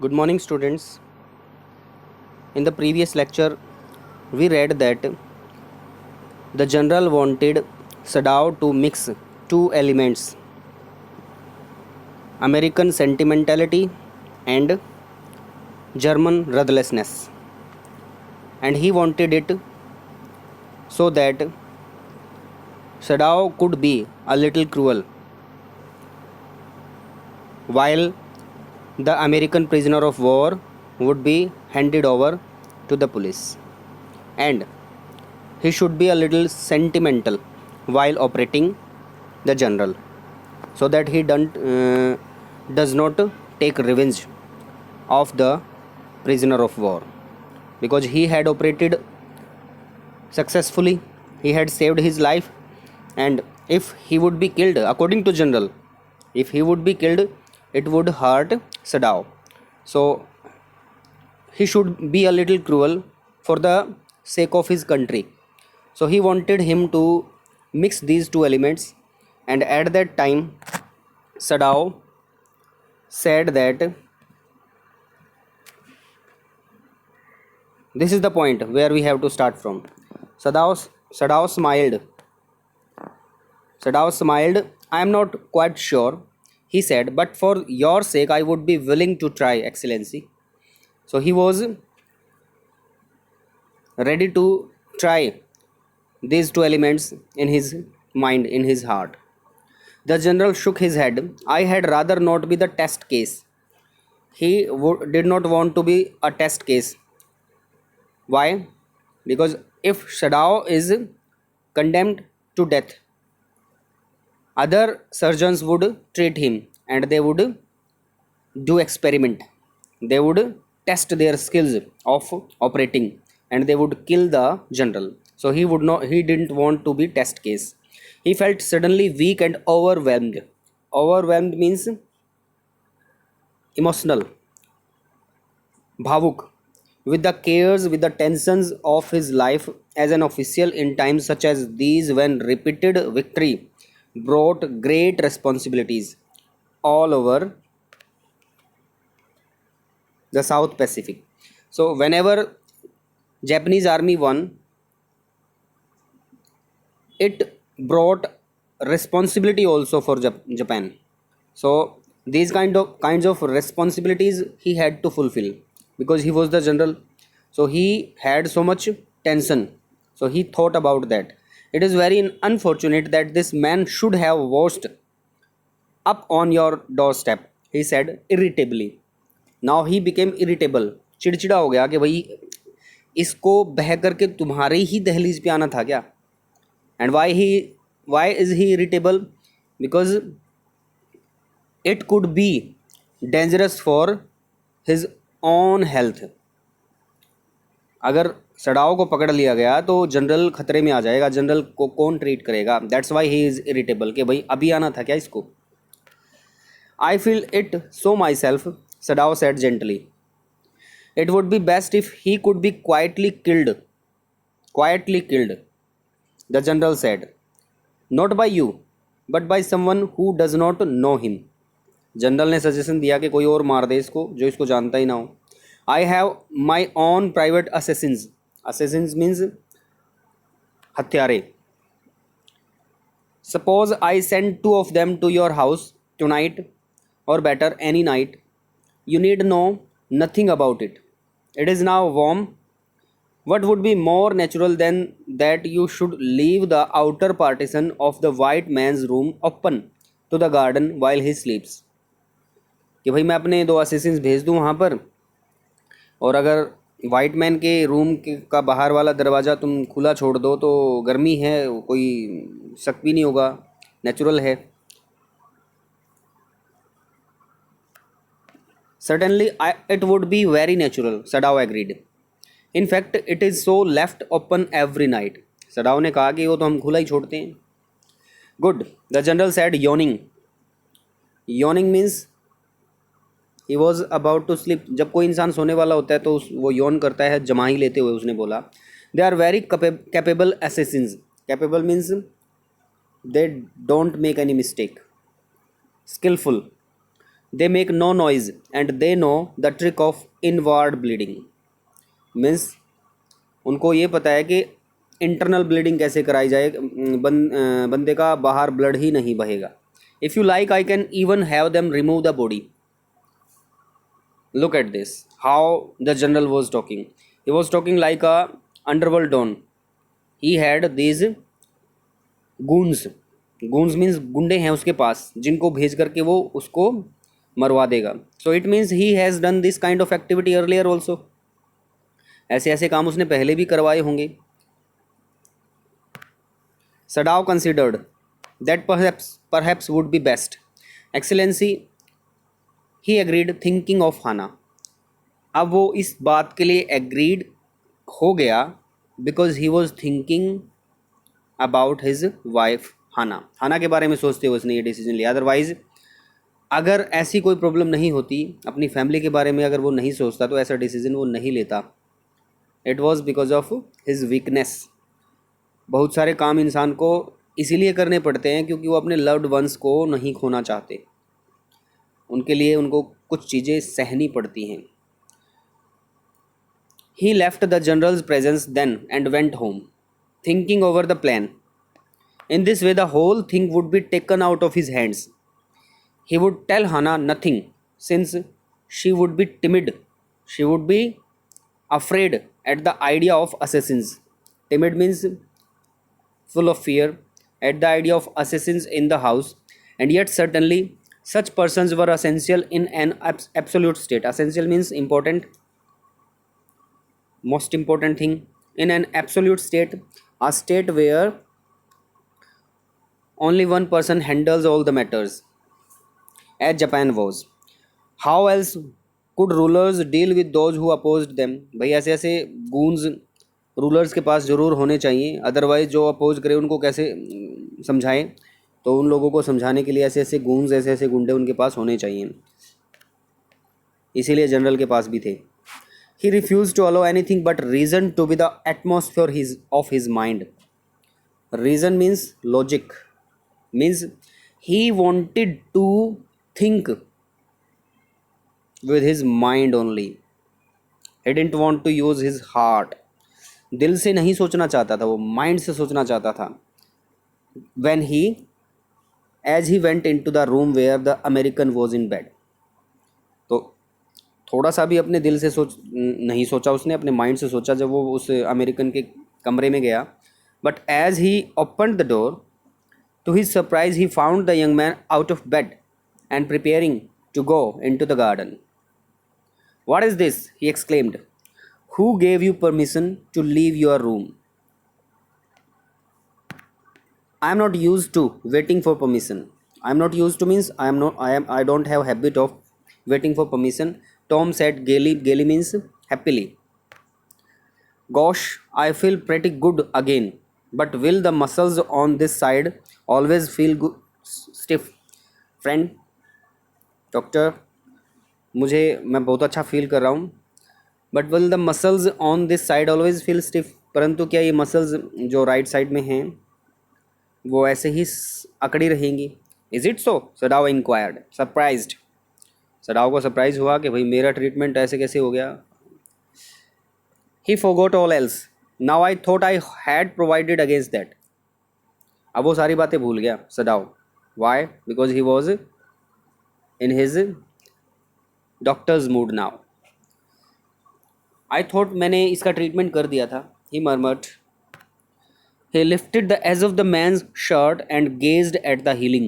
Good morning, students. In the previous lecture, we read that the general wanted Sadao to mix two elements, American sentimentality and German ruthlessness, and he wanted it so that Sadao could be a little cruel, while the American prisoner of war would be handed over to the police, and he should be a little sentimental while operating the general, so that he does not take revenge of the prisoner of war, because he had operated successfully, he had saved his life, and if he would be killed, according to general, if he would be killed, it would hurt Sadao. So he should be a little cruel for the sake of his country. So he wanted him to mix these two elements, and at that time Sadao said that this is the point where we have to start from. Sadao smiled. Sadao smiled. I am not quite sure, he said, but for your sake I would be willing to try, Excellency. So he was ready to try these two elements in his mind, in his heart. The general shook his head. I had rather not be the test case. He did not want to be a test case. Why? Because if Shadao is condemned to death, other surgeons would treat him and they would do experiment. They would test their skills of operating and they would kill the general. So he didn't want to be test case. He felt suddenly weak and overwhelmed. Overwhelmed means emotional, bhavuk, with the cares, with the tensions of his life as an official in times such as these, when repeated victory brought great responsibilities all over the South Pacific. So whenever Japanese army won, it brought responsibility also for Japan. So these kinds of responsibilities he had to fulfill because he was the general. So he had so much tension. So he thought about that. It is very unfortunate that this man should have washed up on your doorstep, he said irritably. Now he became irritable. चिड़चिड़ा हो गया कि भाई इसको बह करके तुम्हारे ही दहलीज पे आना था क्या. And why is he irritable? Because it could be dangerous for his own health. अगर सड़ाओ को पकड़ लिया गया तो जनरल खतरे में आ जाएगा. जनरल को कौन ट्रीट करेगा? That's why he is irritable कि भाई अभी आना था क्या इसको. I feel it so my self, Sadao said gently. It would be best if he could be quietly killed. Quietly killed, the general said. Not by you but by someone who does not know him. General ने suggestion दिया कि कोई और मार दे इसको जो इसको जानता ही ना हो. I have my own private assassins. Assassins means हत्यारे. Suppose I send two of them to your house tonight, और better any night. You need know nothing about it. It is now warm. What would be more natural than that you should leave the outer partition of the white man's room open to the garden while he sleeps? कि भाई मैं अपने दो assistants भेज दूँ वहाँ पर, और अगर वाइट मैन के रूम का बाहर वाला दरवाज़ा तुम खुला छोड़ दो तो गर्मी है, कोई शक भी नहीं होगा, नेचुरल है. Certainly it would be very natural, Sadao agreed. In fact, it is so left open every night. सडाव ने कहा कि वो तो हम खुला ही छोड़ते हैं. Good, the general said, yawning. Yawning means he was about to sleep. जब कोई इंसान सोने वाला होता है तो वो यौन करता है जमाही लेते हुए. उसने बोला they are very capable assassins. Capable means they don't make any mistake. Skillful. They make no noise and they know the trick of inward bleeding. Means उनको ये पता है कि इंटरनल ब्लीडिंग कैसे कराई जाए, बंदे का बाहर ब्लड ही नहीं बहेगा। If you like I can even have them remove the body. Look at this, how the general was talking. He was talking like a underworld don. He had these goons. Goons means गुंडे हैं उसके पास जिनको भेज करके वो उसको मरवा देगा. So it means he has done this kind of activity earlier also. ऐसे ऐसे काम उसने पहले भी करवाए होंगे. Sadao considered that perhaps would be best. Excellency, he agreed thinking of Hana. अब वो इस बात के लिए एग्रीड हो गया because he was thinking about his wife Hana. Hana के बारे में सोचते हुए उसने ये डिसीजन लिया. अदरवाइज अगर ऐसी कोई प्रॉब्लम नहीं होती, अपनी फैमिली के बारे में अगर वो नहीं सोचता तो ऐसा डिसीजन वो नहीं लेता. It was because of his weakness. बहुत सारे काम इंसान को इसीलिए करने पड़ते हैं क्योंकि वो अपने लव्ड वंस को नहीं खोना चाहते. उनके लिए उनको कुछ चीज़ें सहनी पड़ती हैं. He left the general's presence then and went home thinking over the plan. In this way the whole thing would be taken out of his hands. He would tell Hana nothing since she would be timid. She would be afraid at the idea of assassins. Timid means full of fear at the idea of assassins in the house, and yet certainly such persons were essential in an absolute state. Essential means important, most important thing. In an absolute state, a state where only one person handles all the matters, as Japan was. How else could rulers deal with those who opposed them? भाई ऐसे ऐसे goons rulers के पास ज़रूर होने चाहिए. Otherwise जो oppose करे उनको कैसे समझाएं. तो उन लोगों को समझाने के लिए ऐसे ऐसे गूंज, ऐसे ऐसे गुंडे उनके पास होने चाहिए. इसीलिए जनरल के पास भी थे. He refuse to allow anything but reason to be the atmosphere of his mind. Reason means logic, means he wanted to think with his mind only. He didn't want to use his heart. दिल से नहीं सोचना चाहता था वो, mind से सोचना चाहता था. when he as he went into the room where the American was in bed. तो थोड़ा सा भी अपने दिल से नहीं सोचा उसने, अपने माइंड से सोचा जब वो उस अमेरिकन के कमरे में गया. But as he opened the door to his surprise he found the young man out of bed and preparing to go into the garden. What is this, he exclaimed. Who gave you permission to leave your room? I am not used to waiting for permission. I am not used to means I don't have habit of waiting for permission. Tom said gaily. Gaily means happily. Gosh, I feel pretty good again. But will the muscles on this side always feel stiff? Friend, doctor, मैं बहुत अच्छा feel कर रहा हूँ. But will the muscles on this side always feel stiff? परंतु क्या ये muscles जो राइट साइड में हैं वो ऐसे ही अकड़ी रहेंगी? Is it so? Sadao inquired surprised. Sadao को सरप्राइज हुआ कि भाई मेरा ट्रीटमेंट ऐसे कैसे हो गया. He forgot all else. Now I thought I had provided against that. अब वो सारी बातें भूल गया Sadao. Why? Because he was in his doctor's mood now. I thought मैंने इसका ट्रीटमेंट कर दिया था. He murmured. He lifted the edge of the man's shirt and gazed at the healing.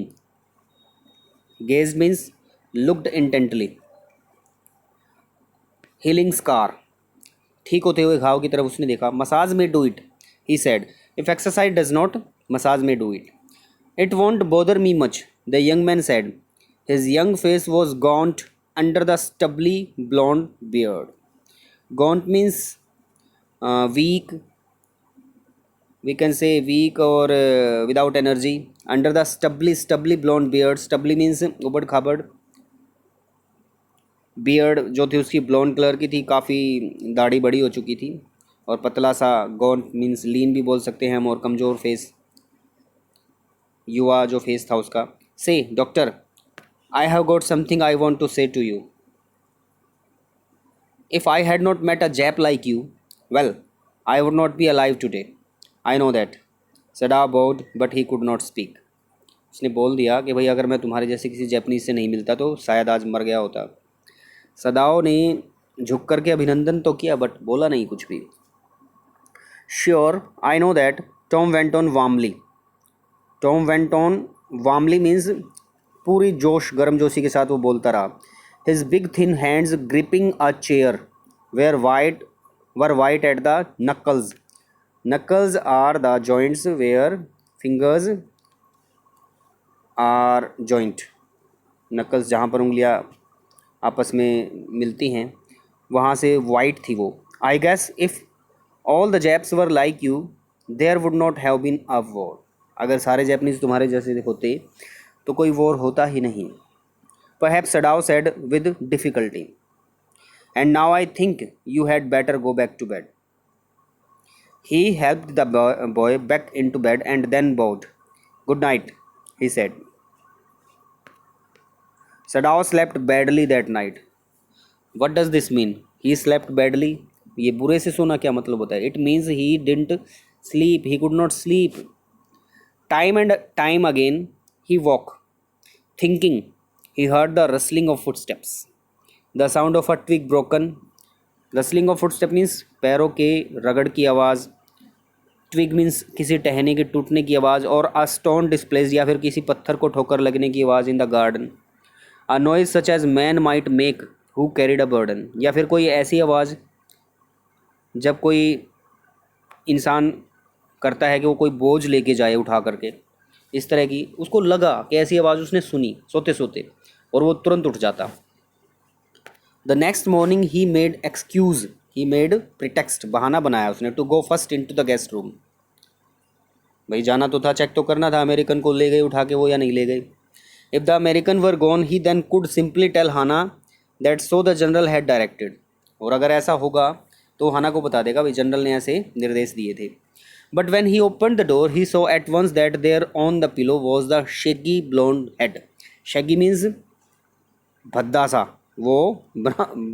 Gazed means looked intently. Healing scar. ठीक होते हुए घाव की तरफ उसने देखा. Massage may do it, he said. If exercise does not, massage may do it. It won't bother me much, the young man said. His young face was gaunt under the stubbly blonde beard. Gaunt means weak. We can say weak or without energy. Under the stubbly blonde beard. Stubbly means उबड़ खाबड़. Beard जो थी उसकी blonde colour की थी, काफ़ी दाढ़ी बड़ी हो चुकी थी. और पतला सा. गॉन्ट मीन्स लीन भी बोल सकते हैं हम, और कमज़ोर फेस, युवा जो फेस था उसका. से doctor, I have got something I want to say to you. If I had not met a Jap like you, well, I would not be alive today. I know that. Sada bowed, but he could not speak. उसने बोल दिया कि भाई अगर मैं तुम्हारे जैसे किसी जैपनीज से नहीं मिलता तो शायद आज मर गया होता। सदाओ ने झुक करके अभिनंदन तो किया बट बोला नहीं कुछ भी। Sure I know that, Tom went on warmly. Tom went on warmly means पूरी जोश गर्मजोशी के साथ वो बोलता रहा। His big thin hands gripping a chair were white at the knuckles. Knuckles are the joints where fingers are joint. Knuckles जहाँ पर उंगलियाँ आपस में मिलती हैं वहाँ से वाइट थी वो। I guess if all the Japs were like you there would not have been a war. अगर सारे जैपनीज तुम्हारे जैसे होते तो कोई वॉर होता ही नहीं। Perhaps Sadao said with difficulty. And now I think you had better go back to bed. He helped the boy back into bed and then bowed. Good night, he said. Sadao slept badly that night. What does this mean? He slept badly. ये बुरे से सोना क्या मतलब होता है? It means he didn't sleep. He could not sleep. Time and time again he woke, thinking. He heard the rustling of footsteps, the sound of a twig broken. Rustling of footsteps means पैरों के रगड़ की आवाज़, twig means किसी टहनी के टूटने की आवाज़, और a stone displaced या फिर किसी पत्थर को ठोकर लगने की आवाज़ in the garden. A noise such as man might make who carried a burden, या फिर कोई ऐसी आवाज़ जब कोई इंसान करता है कि वो कोई बोझ लेके जाए उठा करके, इस तरह की उसको लगा कि ऐसी आवाज़ उसने सुनी सोते सोते और वो तुरंत उठ जाता। The next morning he made excuse, he made pretext, बहाना बनाया उसने, to go first into the guest room. भाई जाना तो था, चेक तो करना था अमेरिकन को ले गए उठा के वो या नहीं ले गए। If the American were gone he then could simply tell Hana that so the general had directed. और अगर ऐसा होगा तो हाना को बता देगा भाई जनरल ने ऐसे निर्देश दिए थे। But when he opened the door, he saw at once that there on the pillow was the shaggy blonde head. Shaggy means भद्दा सा, वो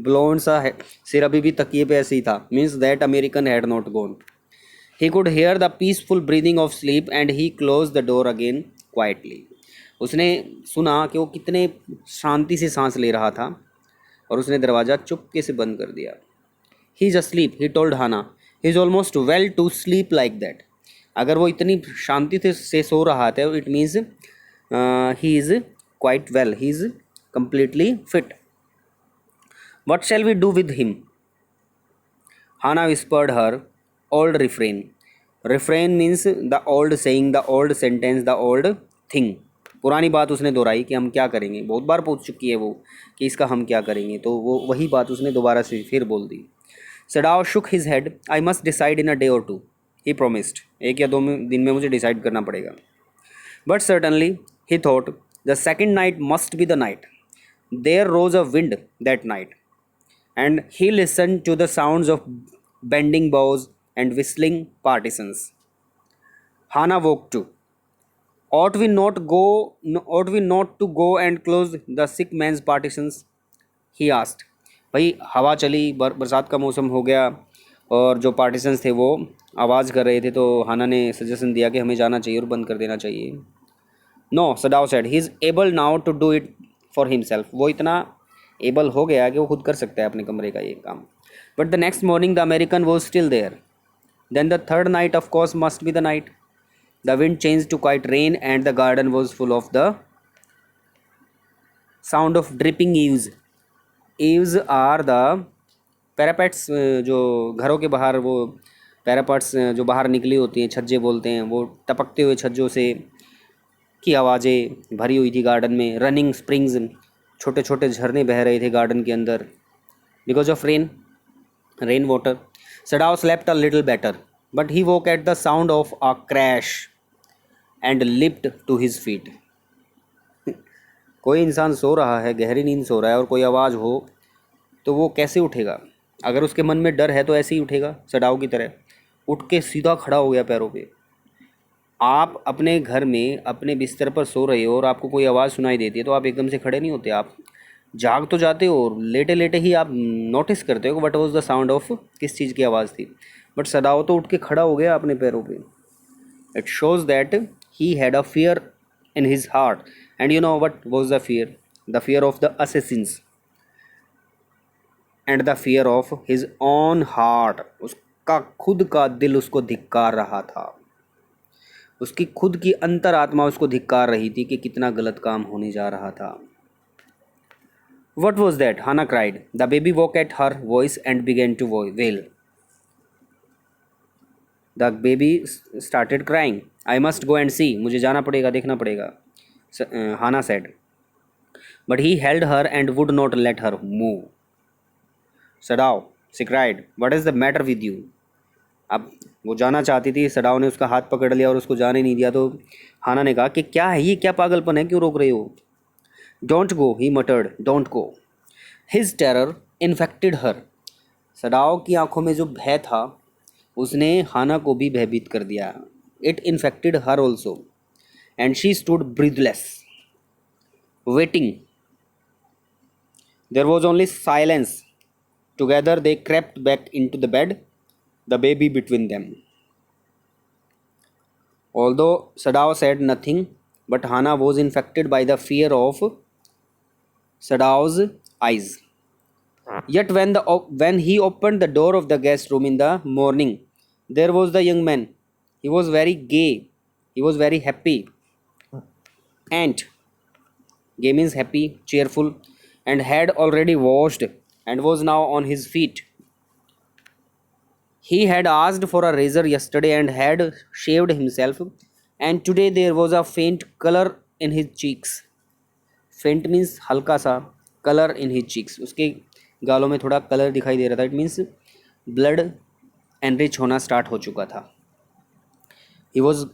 blonde सा है, सिर अभी भी तकिए पे ऐसे ही था। Means that American had not gone. He could hear the peaceful breathing of sleep and he closed the door again quietly. उसने सुना कि वो कितने शांति से सांस ले रहा था और उसने दरवाज़ा चुपके से बंद कर दिया। He is asleep, he told Hannah. He is almost well to sleep like that. अगर वो इतनी शांति से सो रहा था, it means he is quite well. He is completely fit. What shall we do with him? Hannah whispered her old refrain. Refrain means the old saying, the old sentence, the old thing. पुरानी बात उसने दोहराई कि हम क्या करेंगे। बहुत बार पूछ चुकी है वो कि इसका हम क्या करेंगे, तो वो वही बात उसने दोबारा से फिर बोल दी। Sadao shook his head. I must decide in a day or two. He promised. 1 या 2 दिन में मुझे डिसाइड करना पड़ेगा। But certainly, he thought, the second night must be the night. There rose a wind that night, and he listened to the sounds of bending bows and whistling partisans. Hannah woke too. Ought we not to go and close the sick man's partisans? He asked. भाई हवा चली, बरसात का मौसम हो गया और जो पार्टिसन्स थे वो आवाज़ कर रहे थे, तो हाना ने सजेशन दिया कि हमें जाना चाहिए और बंद कर देना चाहिए। No, Sadao said, he is able now to do it for himself. वो इतना एबल हो गया कि वो खुद कर सकता है अपने कमरे का ये काम। But the next morning the American was still there. Then the third night of course must be the night. The wind change to quite rain and the garden was full of the sound of dripping eaves. Eaves are the parapets, जो घरों के बाहर वो पैरापेट्स जो बाहर निकली होती हैं, छज्जे बोलते हैं, वो टपकते हुए छज्जों से की आवाज़ें भरी हुई थी गार्डन में। रनिंग स्प्रिंग्स, छोटे छोटे झरने बह रहे थे गार्डन के अंदर because of rain water. Sadao slept a little better but he woke at the sound of a crash and leapt to his feet. कोई इंसान सो रहा है, गहरी नींद सो रहा है, और कोई आवाज़ हो तो वो कैसे उठेगा? अगर उसके मन में डर है तो ऐसे ही उठेगा, सडाओ की तरह उठ के सीधा खड़ा हो गया पैरों पे। आप अपने घर में अपने बिस्तर पर सो रहे हो और आपको कोई आवाज़ सुनाई देती है तो आप एकदम से खड़े नहीं होते, आप जाग तो जाते हो और लेटे लेटे ही आप नोटिस करते हो what was the sound of किस चीज़ की आवाज़ थी। बट सदाओ तो उठ के खड़ा हो गया अपने पैरों पे। It shows that he had a fear in his heart, and you know what was the fear of the Assassin's and the fear of his own heart. उसका खुद का दिल उसको धिक्कार रहा था, उसकी खुद की अंतरात्मा उसको धिक्कार रही थी कि कितना गलत काम होने जा रहा था। What was that? Hannah cried. The baby woke at her voice and began to wail. The baby started crying. I must go and see. मुझे जाना पड़ेगा, देखना पड़ेगा. Hannah said. But he held her and would not let her move. Sadao, she cried. What is the matter with you? अब वो जाना चाहती थी, सडाओ ने उसका हाथ पकड़ लिया और उसको जाने नहीं दिया। तो हाना ने कहा कि क्या है ये, क्या पागलपन है, क्यों रोक रहे हो? Don't go, he मटर्ड, don't go. His terror infected her. Sadao की आंखों में जो भय था उसने हाना को भी भयभीत कर दिया। It infected her also and she stood breathless waiting. There was only silence. Together they crept back into the bed, the baby between them. Although Sadao said nothing, but Hana was infected by the fear of Sadao's eyes. Yet when he opened the door of the guest room in the morning, there was the young man. He was very gay. He was very happy. And gay means happy, cheerful, and had already washed and was now on his feet. He had asked for a razor yesterday and had shaved himself, and today there was a faint color in his cheeks. Faint means हल्का सा, color in his cheeks, उसके गालों में थोड़ा colour दिखाई दे रहा था। इट मीन्स ब्लड एनरिच होना स्टार्ट हो चुका था। He was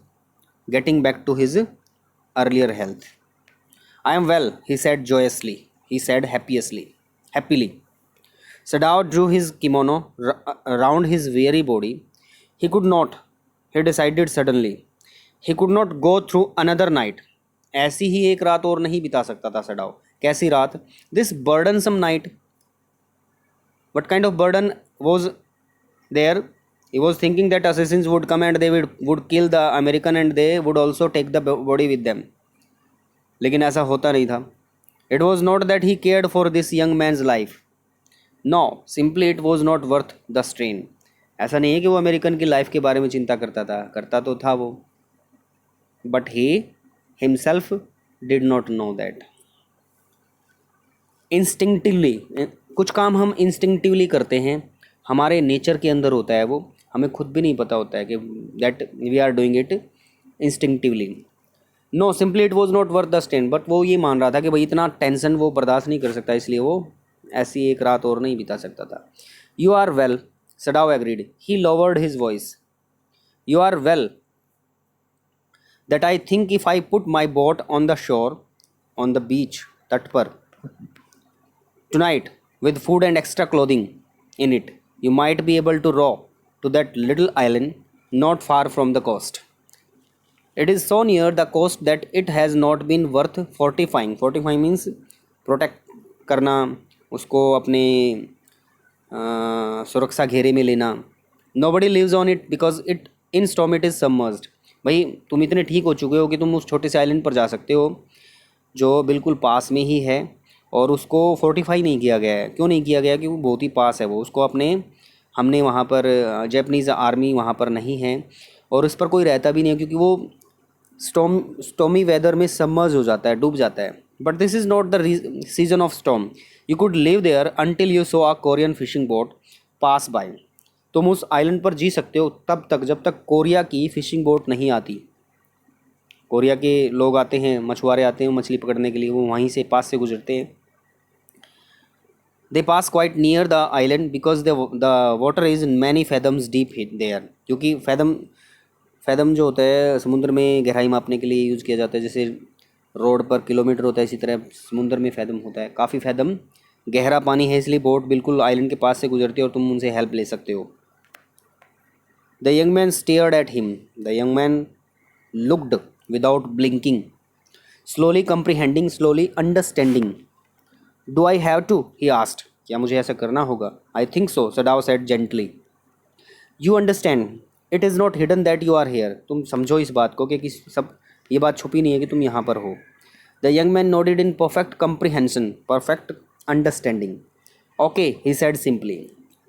getting back to his earlier health. I am well, he said joyously, he said happily. Sadao drew his kimono around his weary body. He could not, he decided suddenly, he could not go through another night. ऐसी ही एक रात और नहीं बिता सकता था Sadao. कैसी रात? This burdensome night. What kind of burden was there? He was thinking that assassins would come and they would kill the American and they would also take the body with them. लेकिन ऐसा होता नहीं था। It was not that he cared for this young man's life. No, simply it was not worth the strain. ऐसा नहीं है कि वो अमेरिकन की लाइफ के बारे में चिंता करता तो था वो, but he himself did not know that. Instinctively, कुछ काम हम इंस्टिंक्टिवली करते हैं, हमारे नेचर के अंदर होता है वो, हमें खुद भी नहीं पता होता है कि that we are doing it instinctively. No, simply it was not worth the strain. But वो ये मान रहा था कि भाई इतना टेंशन वो बर्दाश्त नहीं कर सकता, इसलिए वो ऐसी एक रात और नहीं बिता सकता था। You are well, Sadao agreed. He lowered his voice. You are well that I think if I put my boat on the shore, on the beach, तट पर, tonight with food and extra clothing in it, you might be able to row to that little island not far from the coast. It is so near the coast that it has not been worth fortifying. Fortifying means protect करना, उसको अपने सुरक्षा घेरे में लेना. Nobody lives on it because it in storm it is submerged. भाई तुम इतने ठीक हो चुके हो कि तुम उस छोटे से आइलैंड पर जा सकते हो जो बिल्कुल पास में ही है और उसको फोर्टिफाई नहीं किया गया है. क्यों नहीं किया गया? क्योंकि बहुत ही पास है वो. उसको हमने वहाँ पर जैपनीज़ आर्मी वहाँ पर नहीं है और उस पर कोई रहता भी नहीं है क्योंकि वो स्टॉमी वेदर में सबमर्ज हो जाता है, डूब जाता है. But this is not the season of storm. You could live there until you saw a Korean fishing boat pass by. तुम उस आइलैंड पर जी सकते हो तब तक जब तक कोरिया की फ़िशिंग बोट नहीं आती. कोरिया के लोग आते हैं, मछुआरे आते हैं मछली पकड़ने के लिए, वो वहीं से पास से गुजरते हैं. They pass quite near the island because the water is many fathoms deep there. क्योंकि फैदम जो होता है समुद्र में गहराई मापने के लिए यूज़ किया जाता है. जैसे रोड पर किलोमीटर होता है, इसी तरह समुद्र में फैदम होता है. काफ़ी फैदम गहरा पानी है, इसलिए बोट बिल्कुल आइलैंड के पास से गुजरती है और तुम उनसे हेल्प ले सकते हो. The young man stared at him. The young man looked without blinking, slowly comprehending, slowly understanding. Do I have to? He asked. क्या मुझे ऐसा करना होगा? I think so, Sadao said gently. You understand. It is not hidden that you are here. तुम समझो इस बात को कि सब ये बात छुपी नहीं है कि तुम यहाँ पर हो. The young man nodded in perfect comprehension, perfect understanding. Okay, he said simply.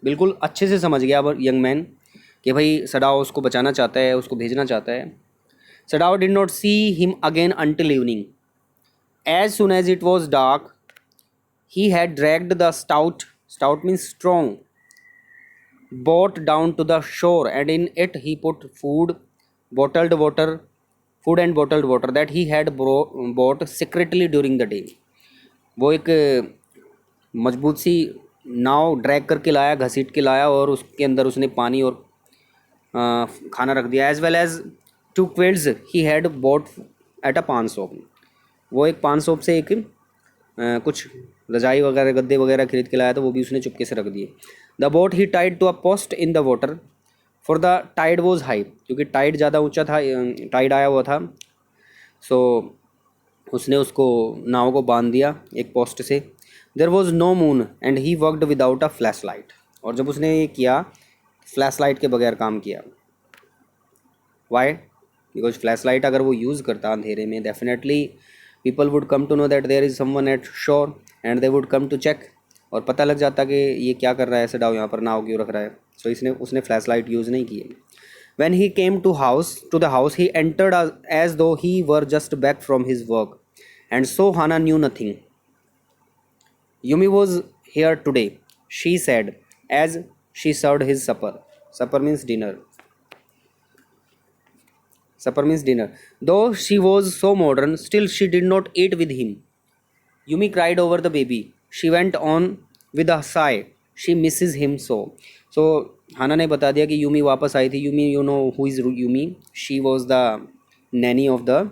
बिल्कुल अच्छे से समझ गया अब यंग मैन कि भाई सडाओ उसको बचाना चाहता है, उसको भेजना चाहता है. Sadao did not see him again until evening. As soon as it was dark, he had dragged the stout means strong, boat down to the shore, and in it he put food and bottled water that he had bought secretly during the day. वो एक मजबूत सी नाव drag करके लाया, घसीट के लाया, और उसके अंदर उसने पानी और खाना रख दिया. As well as 2 quilts he had bought at a paan shop. वो एक पान शॉप से एक कुछ रजाई वगैरह गद्दे वगैरह खरीद के लाया था, वो भी उसने चुपके से रख दिए. The boat he tied to a post in the water for the tide was high, क्योंकि टाइड ज़्यादा ऊंचा था, टाइड आया हुआ था. सो उसने उसको नाव को बांध दिया एक पोस्ट से. There was no moon and he worked without a flash light. और जब उसने ये किया, फ्लैश लाइट के बगैर काम किया. वाई? बिकॉज फ्लैश लाइट अगर वो यूज़ करता अंधेरे में, definitely people would come to know that there is someone at shore and they would come to check. और पता लग जाता कि ये क्या कर रहा है सडाओ, यहाँ पर नाव क्यों रख रहा है. सो उसने फ्लैश लाइट यूज़ नहीं की. When he came to the house, he entered as though he were just back from his work, and so Hana knew nothing. Yumi was here today, she said, as she served his supper. Supper means dinner. Supper means dinner. Though she was so modern, still she did not eat with him. Yumi cried over the baby. She went on with a sigh. She misses him so. So हाना ने बता दिया कि Yumi वापस आई थी. Yumi, you know who is Yumi? She was the nanny of the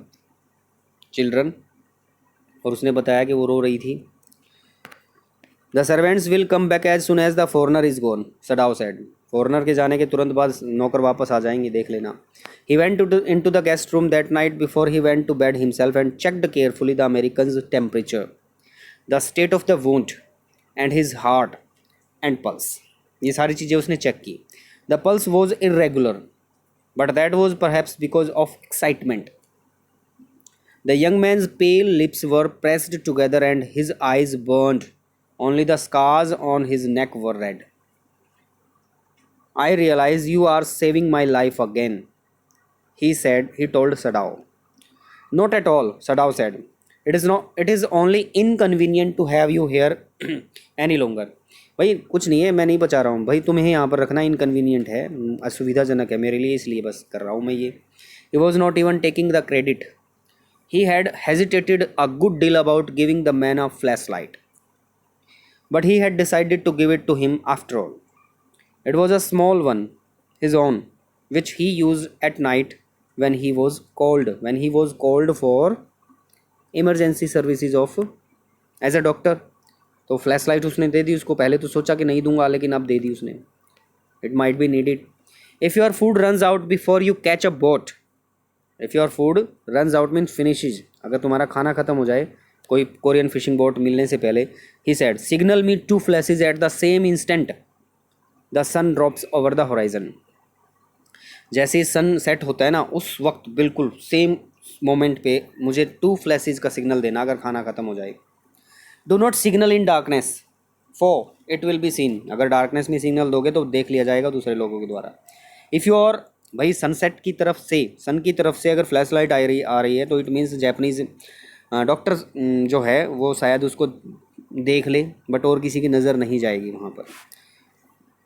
children. और उसने बताया कि वो रो रही थी. The servants will come back as soon as the foreigner is gone, Sadao said. Foreigner के जाने के तुरंत बाद नौकर वापस आ जाएंगे, देख लेना. He went into the guest room that night before he went to bed himself and checked carefully the American's temperature, the state of the wound and his heart and pulse. ये सारी चीज़ें उसने check की. The pulse was irregular, but that was perhaps because of excitement. The young man's pale lips were pressed together and his eyes burned. Only the scars on his neck were red. I realize you are saving my life again, he said. He told Sadao. Not at all, Sadao said. It is only inconvenient to have you here any longer. भाई कुछ नहीं है, मैं नहीं बचा रहा हूँ भाई, तुम्हें यहाँ पर रखना इनकन्वीनियंट है, असुविधाजनक है मेरे लिए, इसलिए बस कर रहा हूँ मैं ये. He was not even taking the credit. He had hesitated a good deal about giving the man a flashlight, but he had decided to give it to him after all. It was a small one, his own, which he used at night when he was called for emergency services of as a doctor. तो flash light उसने दे दी उसको. पहले तो सोचा कि नहीं दूंगा, लेकिन अब दे दी उसने. It might be needed. If your food runs out before you catch a boat. If your food runs out means finishes. अगर तुम्हारा खाना ख़त्म हो जाए कोई कोरियन फिशिंग बोट मिलने से पहले, he said, signal me 2 flashes at the same instant the sun drops over the horizon. जैसे ही सन सेट होता है ना, उस वक्त बिल्कुल सेम मोमेंट पे मुझे 2 फ्लैशेज का सिग्नल देना अगर खाना ख़त्म हो जाए. Do not signal in darkness for it will be seen. अगर डार्कनेस में सिग्नल दोगे तो देख लिया जाएगा दूसरे लोगों के द्वारा. इफ़ यू आर भाई सनसेट की तरफ से, सन की तरफ से अगर फ्लैश लाइट आ रही है तो इट मीन्स जैपनीज़ डॉक्टर जो है वो शायद उसको देख ले, बट और किसी की नज़र नहीं जाएगी वहाँ पर.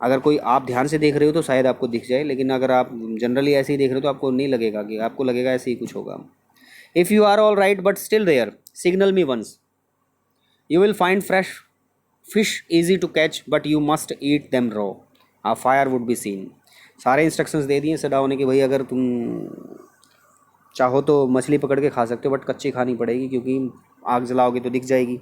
अगर कोई आप ध्यान से देख रहे हो तो शायद आपको दिख जाए, लेकिन अगर आप जनरली ऐसे ही देख रहे हो तो आपको नहीं लगेगा, कि आपको लगेगा ऐसे ही कुछ होगा. If you are all right but still there, signal me once. You will find fresh fish easy to catch but you must eat them raw. A fire would be seen. सारे इंस्ट्रक्शंस दे दिए Sadao ने कि भाई अगर तुम चाहो तो मछली पकड़ के खा सकते हो, बट कच्ची खानी पड़ेगी, क्योंकि आग जलाओगे तो दिख जाएगी.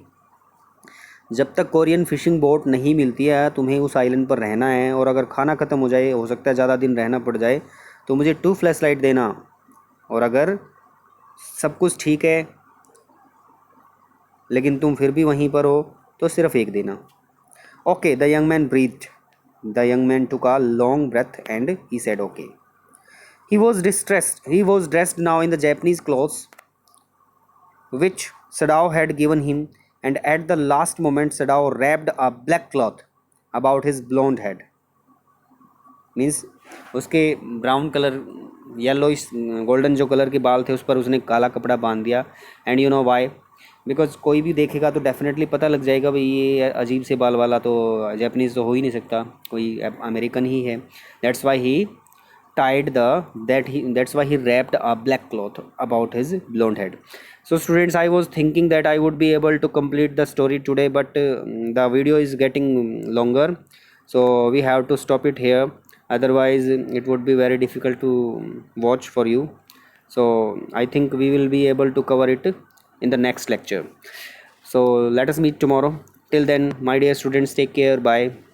जब तक कोरियन फिशिंग बोट नहीं मिलती है तुम्हें उस आइलैंड पर रहना है, और अगर खाना ख़त्म हो जाए, हो सकता है ज़्यादा दिन रहना पड़ जाए, तो मुझे 2 फ्लैश लाइट देना. और अगर सब कुछ ठीक है लेकिन तुम फिर भी वहीं पर हो तो सिर्फ एक देना. Okay, the young man breathed. The young man took a long breath and he said, okay. He was distressed. He was dressed now in the Japanese clothes which Sadao had given him, and at the last moment, Sadao wrapped a black cloth about his blonde head. Means उसके brown colour yellow golden जो colour के बाल थे उस पर उसने काला कपड़ा बांध दिया. And you know why? Because कोई भी देखेगा तो डेफिनेटली पता लग जाएगा भाई ये अजीब से बाल वाला तो जैपनीज़ तो हो ही नहीं सकता, कोई अमेरिकन ही है. That's why he tied that's why he wrapped a black cloth about his blonde head. So students, I was thinking that I would be able to complete the story today, but the video is getting longer, so we have to stop it here. Otherwise it would be very difficult to watch for you. So I think we will be able to cover it in the next lecture. So let us meet tomorrow. Till then, my dear students, take care. Bye.